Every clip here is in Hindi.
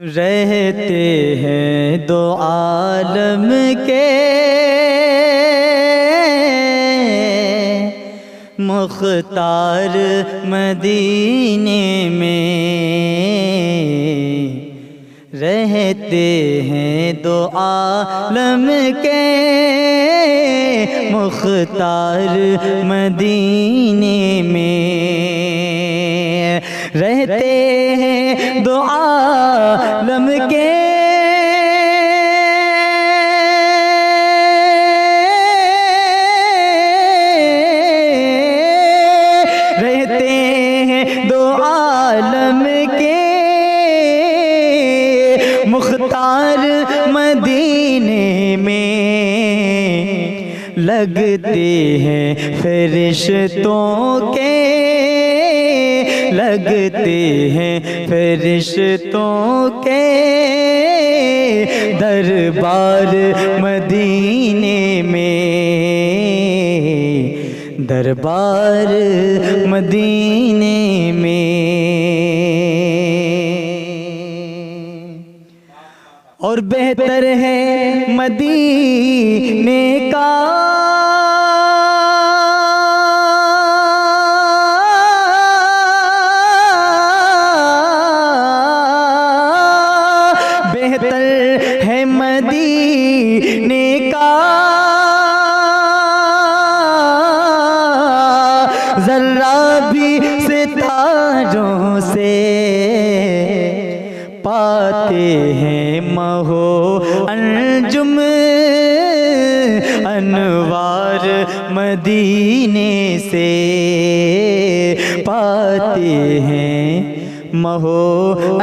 रहते हैं दो आलम के मुख्तार मदीने में, रहते हैं दो आलम के मुख्तार मदीने में, रहते हैं दो आलम के रहते हैं दो आलम के मुख्तार मदीने में, लगते हैं फरिश्तों के, लगते हैं फरिश्तों के दरबार मदीने में, दरबार मदीने में। और बेहतर है मदीने का है मदीने का जर्रा भी सितारों से पाते हैं महो अंजुम अनवार मदीने से, पाते हैं महो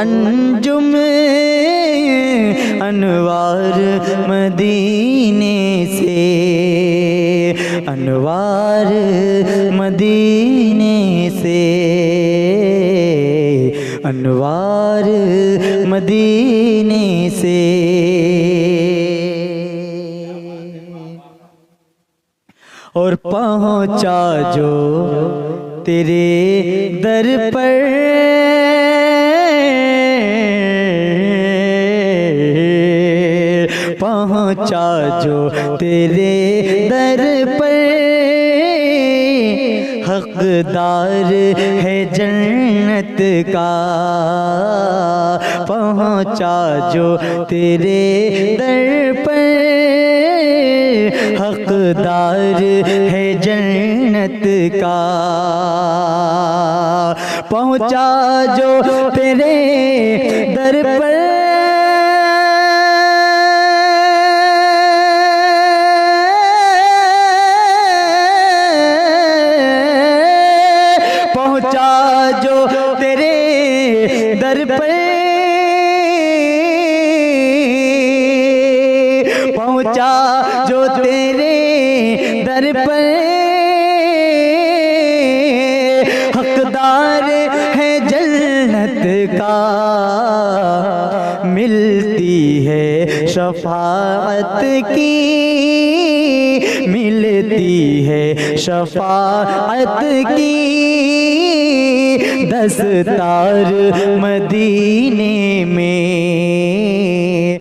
अंजुम अनवार मदीने से, अनवार मदीने से, अनवार मदीने से। और पहुँचा जो तेरे दर पर पहुँचा जो तेरे दर पर, हकदार है जन्नत का, पहुँचा जो तेरे दर पर, हकदार है जन्नत का, पहुँचा जो तेरे दर पर, जो तेरे दर पर, पहुँचा जो तेरे दर पर, हकदार है जन्नत का, मिलती है शफाअत की, मिलती है शफाअत की, दस्तूर मदीने में,